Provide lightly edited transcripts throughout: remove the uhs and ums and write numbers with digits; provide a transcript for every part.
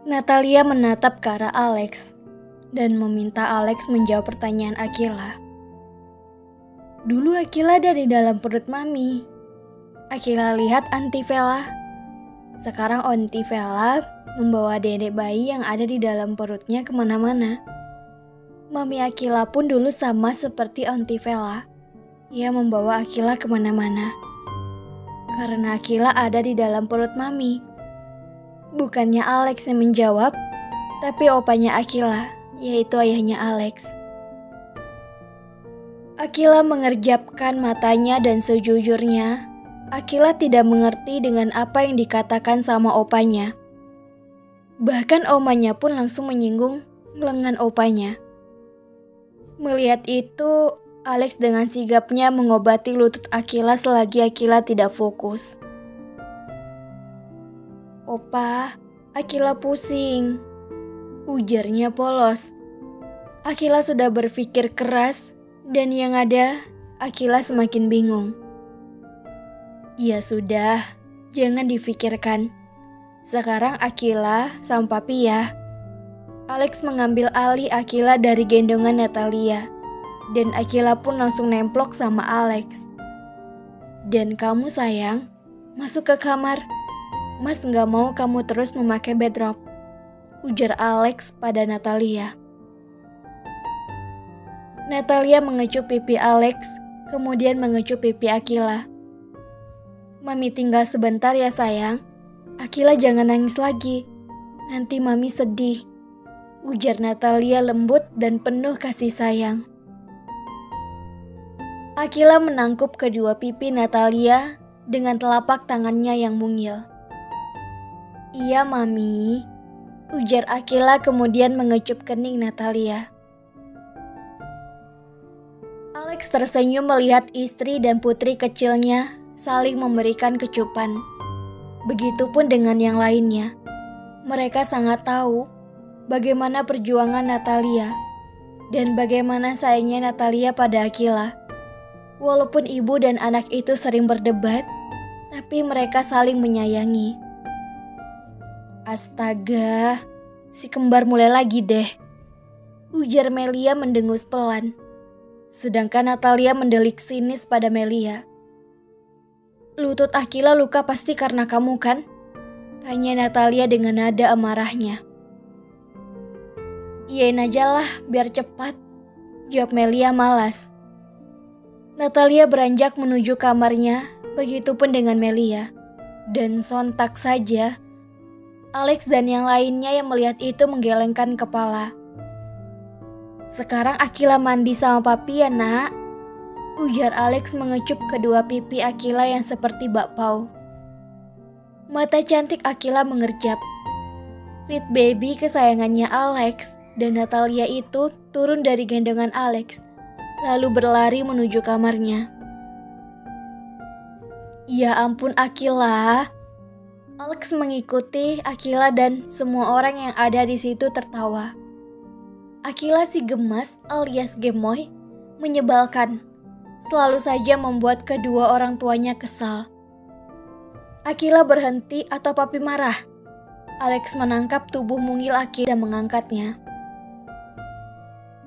Natalia menatap ke arah Alex dan meminta Alex menjawab pertanyaan Akila. Dulu Akila ada di dalam perut Mami. Akila lihat Aunty Vela. Sekarang Aunty Vela membawa dedek bayi yang ada di dalam perutnya kemana-mana. Mami Akila pun dulu sama seperti Aunty Vela. Ia membawa Akila kemana-mana. Karena Akila ada di dalam perut Mami. Bukannya Alex yang menjawab, tapi opanya Akila, yaitu ayahnya Alex. Akila mengerjapkan matanya dan sejujurnya, Akila tidak mengerti dengan apa yang dikatakan sama opanya. Bahkan omanya pun langsung menyinggung lengan opanya. Melihat itu, Alex dengan sigapnya mengobati lutut Akila selagi Akila tidak fokus. Opa, Akila pusing, ujarnya polos. Akila sudah berpikir keras dan yang ada, Akila semakin bingung. Ya sudah, jangan difikirkan. Sekarang Akila sama papi ya. Alex mengambil alih Akila dari gendongan Natalia. Dan Akila pun langsung nemplok sama Alex. Dan kamu sayang, masuk ke kamar. Mas gak mau kamu terus memakai bedrock, ujar Alex pada Natalia. Natalia mengecup pipi Alex, kemudian mengecup pipi Akila. Mami tinggal sebentar ya sayang. Akila jangan nangis lagi. Nanti Mami sedih, ujar Natalia lembut dan penuh kasih sayang. Akila menangkup kedua pipi Natalia dengan telapak tangannya yang mungil. Iya Mami, ujar Akila kemudian mengecup kening Natalia. Alex tersenyum melihat istri dan putri kecilnya saling memberikan kecupan. Begitupun dengan yang lainnya. Mereka sangat tahu bagaimana perjuangan Natalia dan bagaimana sayangnya Natalia pada Akila. Walaupun ibu dan anak itu sering berdebat, tapi mereka saling menyayangi. Astaga, si kembar mulai lagi deh, ujar Melia mendengus pelan. Sedangkan Natalia mendelik sinis pada Melia. Lutut Akila luka pasti karena kamu kan? Tanya Natalia dengan nada amarahnya. Iyain aja lah biar cepat, jawab Melia malas. Natalia beranjak menuju kamarnya, begitupun dengan Melia. Dan sontak saja, Alex dan yang lainnya yang melihat itu menggelengkan kepala. Sekarang Akila mandi sama papi ya nak, ujar Alex mengecup kedua pipi Akila yang seperti bakpao. Mata cantik Akila mengerjap. Sweet baby kesayangannya Alex dan Natalia itu turun dari gendongan Alex, lalu berlari menuju kamarnya. Ya ampun Akila. Alex mengikuti Akila dan semua orang yang ada di situ tertawa. Akila si gemas alias gemoy menyebalkan. Selalu saja membuat kedua orang tuanya kesal. Akila berhenti atau papi marah? Alex menangkap tubuh mungil Akila dan mengangkatnya.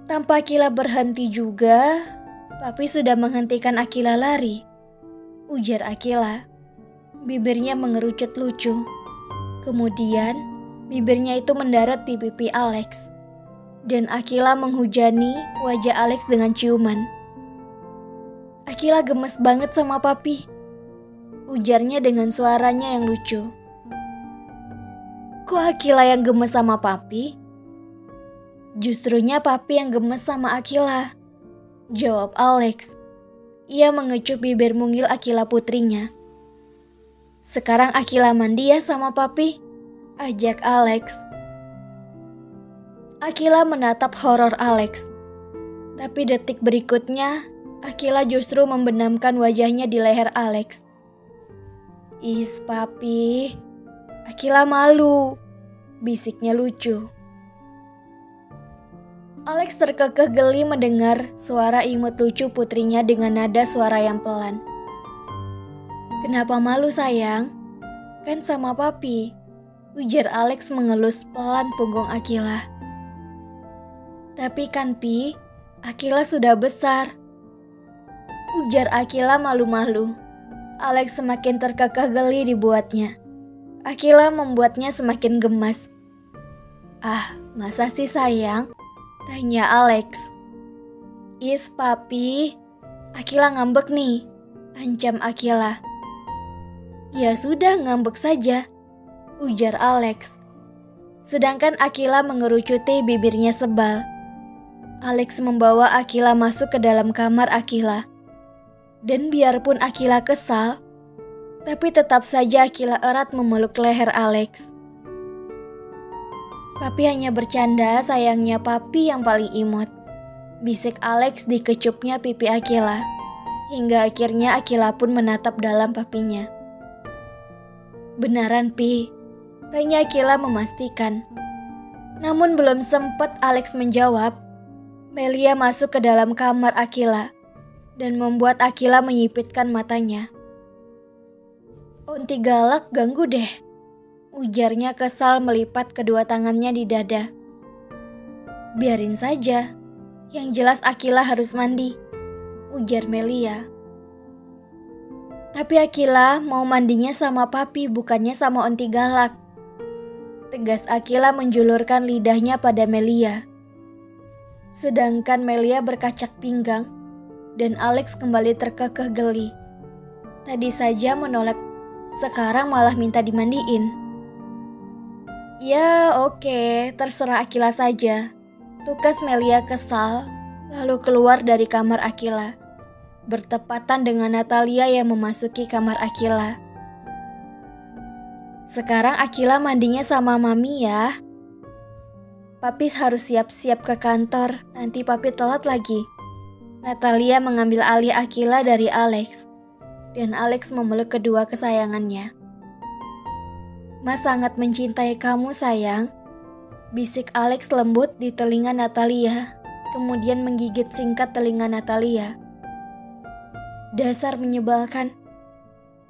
Tanpa Akila berhenti juga, papi sudah menghentikan Akila lari, ujar Akila. Bibirnya mengerucut lucu. Kemudian, bibirnya itu mendarat di pipi Alex. Dan Akila menghujani wajah Alex dengan ciuman. Akila gemes banget sama papi, ujarnya dengan suaranya yang lucu. Kok Akila yang gemes sama papi? Justrunya papi yang gemes sama Akila, jawab Alex. Ia mengecup bibir mungil Akila putrinya. Sekarang Akila mandi ya sama papi, ajak Alex. Akila menatap horor Alex. Tapi detik berikutnya, Akila justru membenamkan wajahnya di leher Alex. Is papi, Akila malu, bisiknya lucu. Alex terkekeh geli mendengar suara imut lucu putrinya dengan nada suara yang pelan. Kenapa malu sayang? Kan sama papi, ujar Alex mengelus pelan punggung Akila. Tapi kan Pi, Akila sudah besar, ujar Akila malu-malu. Alex semakin terkekeh geli dibuatnya. Akila membuatnya semakin gemas. Ah, masa sih sayang? Tanya Alex. Is papi, Akila ngambek nih, ancam Akila. Ya sudah, ngambek saja, ujar Alex. Sedangkan Akila mengerucuti bibirnya sebal. Alex membawa Akila masuk ke dalam kamar Akila. Dan biarpun Akila kesal, tapi tetap saja Akila erat memeluk leher Alex. Papi hanya bercanda, sayangnya papi yang paling imut, bisik Alex dikecupnya pipi Akila. Hingga akhirnya Akila pun menatap dalam papinya. Benaran Pi? Tanya Akila memastikan. Namun belum sempat Alex menjawab, Melia masuk ke dalam kamar Akila dan membuat Akila menyipitkan matanya. Onti galak ganggu deh, ujarnya kesal melipat kedua tangannya di dada. Biarin saja, yang jelas Akila harus mandi, ujar Melia. Tapi Akila mau mandinya sama papi, bukannya sama onti galak. Tegas Akila menjulurkan lidahnya pada Melia. Sedangkan Melia berkacak pinggang dan Alex kembali terkekeh geli. Tadi saja menolak, sekarang malah minta dimandiin. Ya oke, terserah Akila saja, tukas Melia kesal, lalu keluar dari kamar Akila, bertepatan dengan Natalia yang memasuki kamar Akila. Sekarang Akila mandinya sama mami ya. Papi harus siap-siap ke kantor, nanti papi telat lagi. Natalia mengambil alih Akila dari Alex, dan Alex memeluk kedua kesayangannya. Mas sangat mencintai kamu sayang, bisik Alex lembut di telinga Natalia, kemudian menggigit singkat telinga Natalia. Dasar menyebalkan,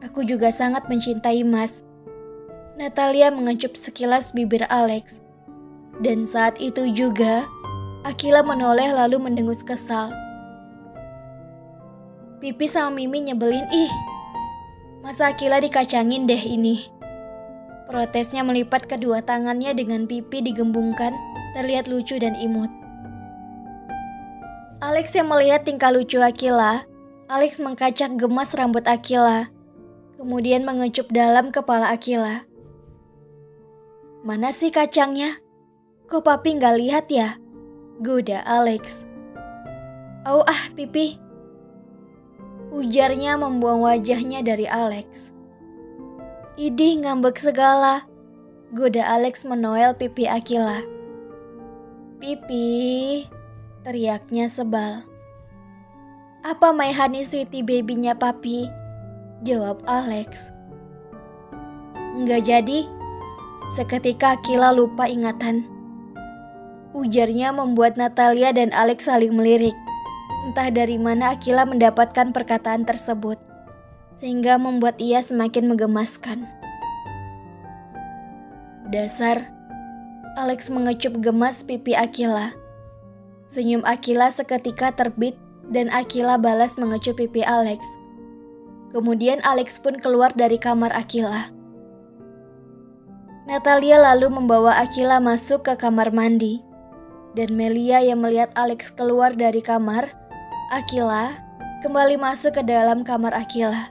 aku juga sangat mencintai Mas. Natalia mengecup sekilas bibir Alex. Dan saat itu juga, Akila menoleh lalu mendengus kesal. Pipi sama Mimi nyebelin ih. Masa Akila dikacangin deh ini. Protesnya melipat kedua tangannya dengan pipi digembungkan, terlihat lucu dan imut. Alex yang melihat tingkah lucu Akila, Alex mengkacak gemas rambut Akila, kemudian mengecup dalam kepala Akila. Mana sih kacangnya? Kok papi nggak lihat ya? Goda Alex. Oh pipi. Ujarnya membuang wajahnya dari Alex. Idih ngambek segala. Goda Alex menoel pipi Akila. Pipi, teriaknya sebal. Apa my honey sweetie babynya papi? Jawab Alex. Nggak jadi. Seketika Akila lupa ingatan. Ujarnya membuat Natalia dan Alex saling melirik. Entah dari mana Akila mendapatkan perkataan tersebut, sehingga membuat ia semakin menggemaskan. Dasar, Alex mengecup gemas pipi Akila. Senyum Akila seketika terbit dan Akila balas mengecup pipi Alex. Kemudian Alex pun keluar dari kamar Akila. Natalia lalu membawa Akila masuk ke kamar mandi. Dan Melia yang melihat Alex keluar dari kamar Akila kembali masuk ke dalam kamar Akila.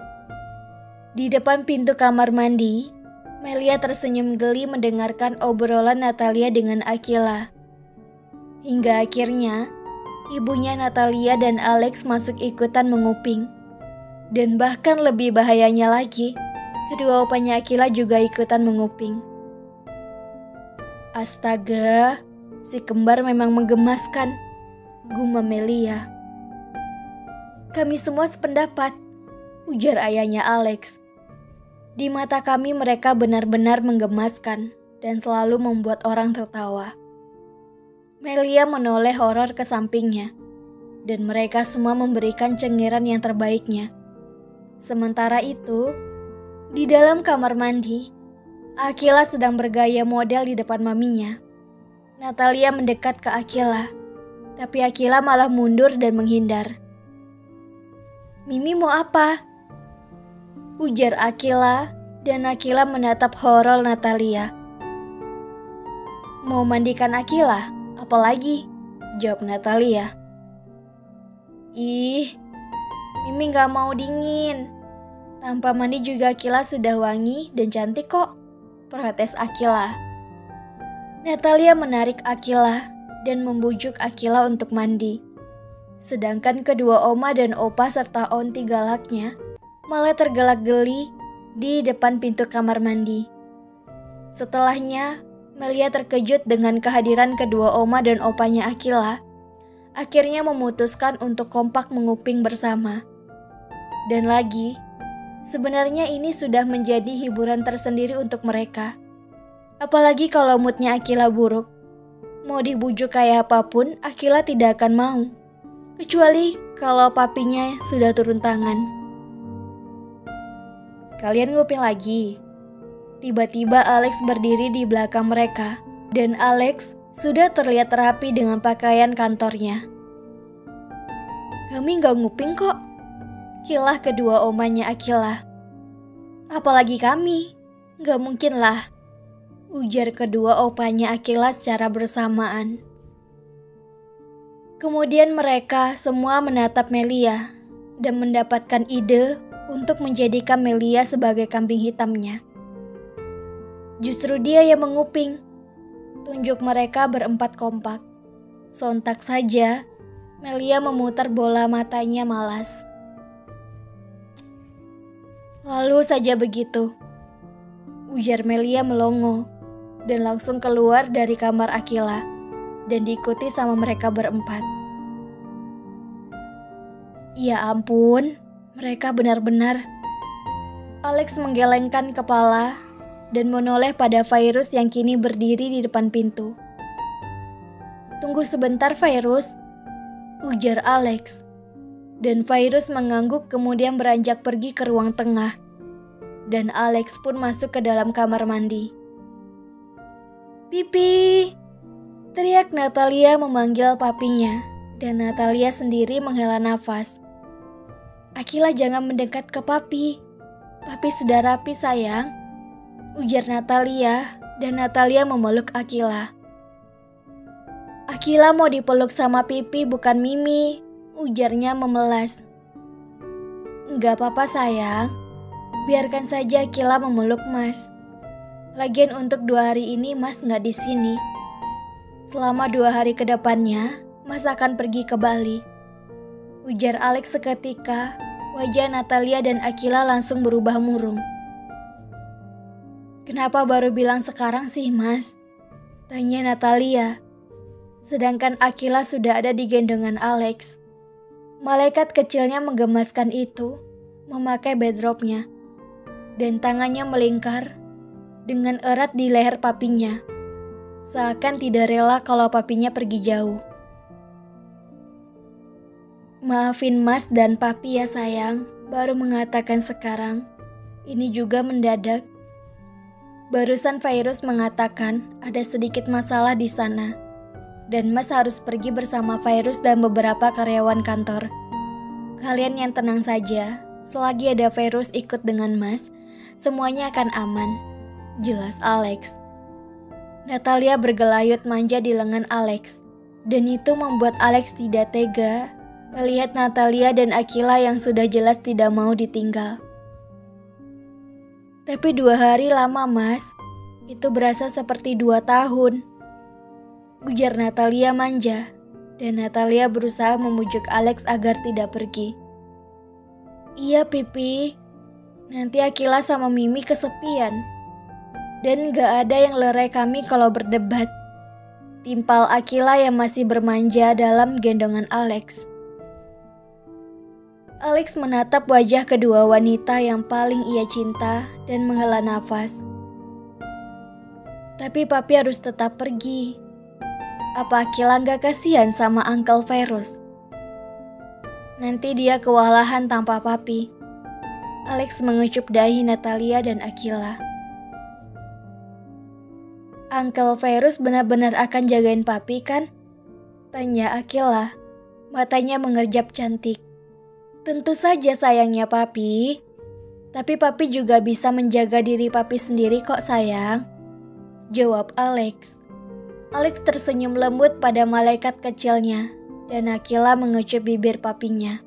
Di depan pintu kamar mandi, Melia tersenyum geli mendengarkan obrolan Natalia dengan Akila. Hingga akhirnya, ibunya Natalia dan Alex masuk ikutan menguping. Dan bahkan lebih bahayanya lagi, kedua opanya Akila juga ikutan menguping. Astaga, si kembar memang menggemaskan, gumam Melia. Kami semua sependapat, ujar ayahnya Alex. Di mata kami mereka benar-benar menggemaskan dan selalu membuat orang tertawa. Melia menoleh horor ke sampingnya, dan mereka semua memberikan cengiran yang terbaiknya. Sementara itu, di dalam kamar mandi, Akila sedang bergaya model di depan maminya. Natalia mendekat ke Akila, tapi Akila malah mundur dan menghindar. "Mimi mau apa?" ujar Akila, dan Akila menatap horor Natalia. "Mau mandikan Akila? Apalagi?" jawab Natalia. "Ih, Mimi gak mau dingin. Tanpa mandi juga Akila sudah wangi dan cantik kok," protes Akila. Natalia menarik Akila dan membujuk Akila untuk mandi. Sedangkan kedua oma dan opa serta onti galaknya malah tergelak-geli di depan pintu kamar mandi. Setelahnya, Melia terkejut dengan kehadiran kedua oma dan opanya Akila. Akhirnya memutuskan untuk kompak menguping bersama. Dan lagi, sebenarnya ini sudah menjadi hiburan tersendiri untuk mereka. Apalagi kalau moodnya Akila buruk. Mau dibujuk kayak apapun, Akila tidak akan mau. Kecuali kalau papinya sudah turun tangan. "Kalian nguping lagi?" Tiba-tiba Alex berdiri di belakang mereka. Dan Alex sudah terlihat rapi dengan pakaian kantornya. "Kami gak nguping kok," kilah kedua omanya Akila. "Apalagi kami, gak mungkin lah," ujar kedua opanya Akila secara bersamaan. Kemudian mereka semua menatap Melia dan mendapatkan ide untuk menjadikan Melia sebagai kambing hitamnya. Justru dia yang menguping. Tunjuk mereka berempat kompak. Sontak saja, Melia memutar bola matanya malas. "Lalu saja begitu," ujar Melia melongo dan langsung keluar dari kamar Akila dan diikuti sama mereka berempat. Ya ampun, mereka benar-benar. Alex menggelengkan kepala dan menoleh pada Virus yang kini berdiri di depan pintu. "Tunggu sebentar, Virus," ujar Alex. Dan Virus mengangguk kemudian beranjak pergi ke ruang tengah. Dan Alex pun masuk ke dalam kamar mandi. "Pipi!" teriak Natalia memanggil papinya. Dan Natalia sendiri menghela nafas. "Akila jangan mendekat ke papi. Papi sudah rapi sayang," ujar Natalia, dan Natalia memeluk Akila. "Akila mau dipeluk sama Pipi bukan Mimi," ujarnya memelas. "Enggak apa-apa sayang, biarkan saja Akila memeluk Mas. Lagian untuk 2 hari ini Mas nggak di sini. Selama 2 hari ke depannya, Mas akan pergi ke Bali," ujar Alex seketika. Wajah Natalia dan Akila langsung berubah murung. "Kenapa baru bilang sekarang sih, Mas?" tanya Natalia. Sedangkan Akila sudah ada di gendongan Alex. Malaikat kecilnya menggemaskan itu, memakai bedropnya, dan tangannya melingkar dengan erat di leher papinya, seakan tidak rela kalau papinya pergi jauh. "Maafin Mas dan Papi ya sayang, baru mengatakan sekarang. Ini juga mendadak. Barusan Virus mengatakan ada sedikit masalah di sana. Dan Mas harus pergi bersama Virus dan beberapa karyawan kantor. Kalian yang tenang saja, selagi ada Virus ikut dengan Mas, semuanya akan aman," jelas Alex. Natalia bergelayut manja di lengan Alex. Dan itu membuat Alex tidak tega melihat Natalia dan Akila yang sudah jelas tidak mau ditinggal. "Tapi 2 hari lama, Mas. Itu berasa seperti 2 tahun," ujar Natalia manja. Dan Natalia berusaha memujuk Alex agar tidak pergi. "Iya, Pipi. Nanti Akila sama Mimi kesepian. Dan gak ada yang lerai kami kalau berdebat," timpal Akila yang masih bermanja dalam gendongan Alex. Alex menatap wajah kedua wanita yang paling ia cinta dan menghela nafas. "Tapi Papi harus tetap pergi. Apa Akila gak kasihan sama Uncle Virus? Nanti dia kewalahan tanpa Papi." Alex mengecup dahi Natalia dan Akila. Uncle Virus benar-benar akan jagain papi kan? Tanya Akila, matanya mengerjap cantik. Tentu saja sayangnya papi. Tapi papi juga bisa menjaga diri papi sendiri kok sayang. Jawab Alex. Alex tersenyum lembut pada malaikat kecilnya dan Akila mengecup bibir papinya.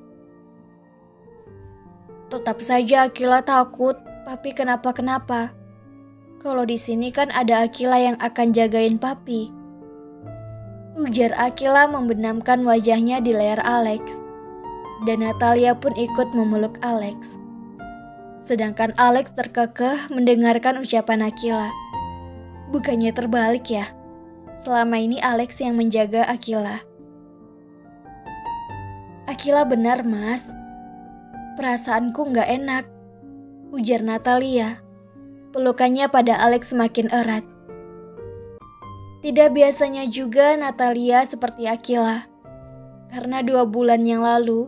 Tetap saja Akila takut papi kenapa-kenapa. Kalau di sini kan ada Akila yang akan jagain papi. Ujar Akila membenamkan wajahnya di leher Alex. Dan Natalia pun ikut memeluk Alex. Sedangkan Alex terkekeh mendengarkan ucapan Akila. Bukannya terbalik ya? Selama ini Alex yang menjaga Akila. Akila benar mas. Perasaanku gak enak. Ujar Natalia. Pelukannya pada Alex semakin erat. Tidak biasanya juga Natalia seperti Akila. Karena 2 bulan yang lalu,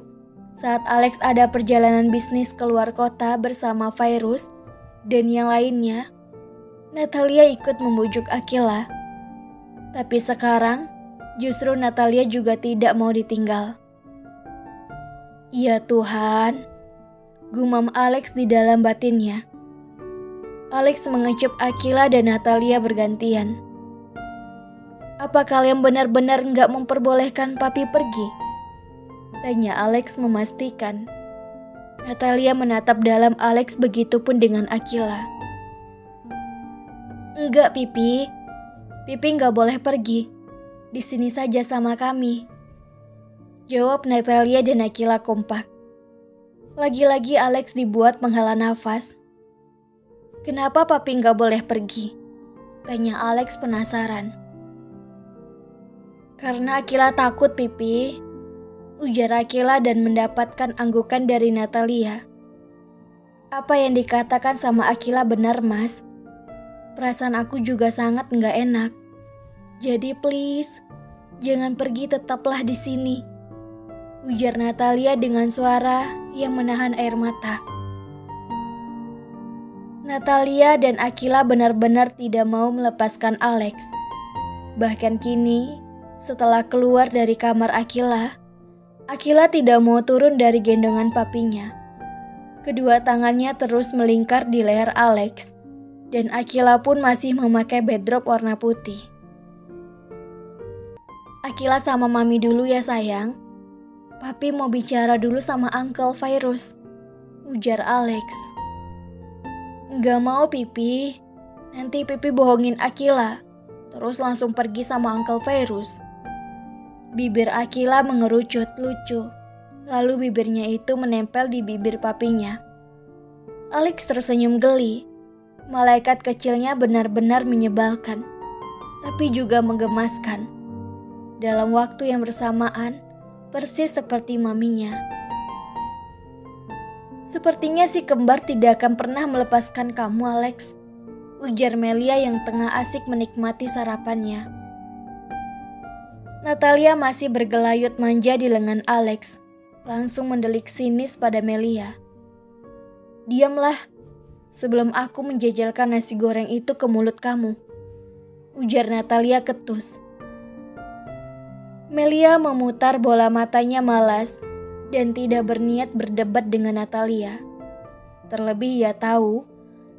saat Alex ada perjalanan bisnis keluar kota bersama Virus dan yang lainnya, Natalia ikut membujuk Akila. Tapi sekarang, justru Natalia juga tidak mau ditinggal. Ya Tuhan, gumam Alex di dalam batinnya. Alex mengecup Akila dan Natalia bergantian. Apa kalian benar-benar nggak memperbolehkan papi pergi? Tanya Alex memastikan. Natalia menatap dalam Alex, begitupun dengan Akila. Enggak Pipi, Pipi nggak boleh pergi. Di sini saja sama kami. Jawab Natalia dan Akila kompak. Lagi-lagi Alex dibuat menghela nafas. Kenapa papi nggak boleh pergi? Tanya Alex penasaran. Karena Akila takut Pipi. Ujar Akila dan mendapatkan anggukan dari Natalia. Apa yang dikatakan sama Akila benar mas. Perasaan aku juga sangat nggak enak. Jadi please, jangan pergi, tetaplah di sini. Ujar Natalia dengan suara yang menahan air mata. Natalia dan Akila benar-benar tidak mau melepaskan Alex. Bahkan kini, setelah keluar dari kamar Akila tidak mau turun dari gendongan papinya. Kedua tangannya terus melingkar di leher Alex, dan Akila pun masih memakai bedrop warna putih. Akila sama mami dulu ya sayang. Papi mau bicara dulu sama Uncle Virus. Ujar Alex. Gak mau Pipi, nanti Pipi bohongin Akila, terus langsung pergi sama Uncle Virus. Bibir Akila mengerucut lucu, lalu bibirnya itu menempel di bibir papinya. Alex tersenyum geli. Malaikat kecilnya benar-benar menyebalkan, tapi juga menggemaskan. Dalam waktu yang bersamaan, persis seperti maminya. Sepertinya si kembar tidak akan pernah melepaskan kamu, Alex. Ujar Melia yang tengah asik menikmati sarapannya. Natalia masih bergelayut manja di lengan Alex, langsung mendelik sinis pada Melia. Diamlah, sebelum aku menjajalkan nasi goreng itu ke mulut kamu. Ujar Natalia ketus. Melia memutar bola matanya malas dan tidak berniat berdebat dengan Natalia. Terlebih ia tahu,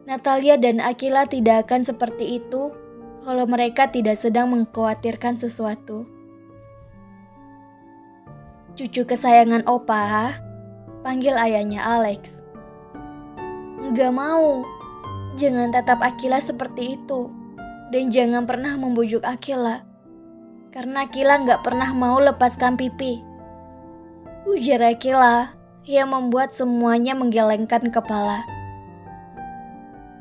Natalia dan Akila tidak akan seperti itu kalau mereka tidak sedang mengkhawatirkan sesuatu. Cucu kesayangan Opa, panggil ayahnya Alex. Enggak mau, jangan tatap Akila seperti itu. Dan jangan pernah membujuk Akila. Karena Akila gak pernah mau lepaskan Pipi. Ujar Akila yang membuat semuanya menggelengkan kepala.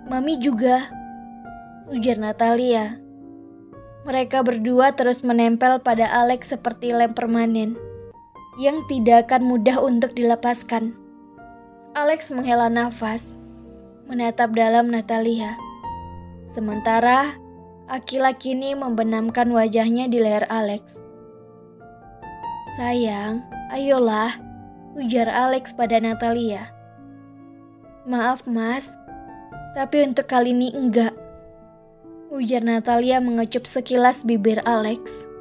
Mami juga, ujar Natalia. Mereka berdua terus menempel pada Alex seperti lem permanen yang tidak akan mudah untuk dilepaskan. Alex menghela nafas, menatap dalam Natalia. Sementara Akila kini membenamkan wajahnya di leher Alex. Sayang, ayolah, ujar Alex pada Natalia. Maaf mas, tapi untuk kali ini enggak, ujar Natalia mengecup sekilas bibir Alex.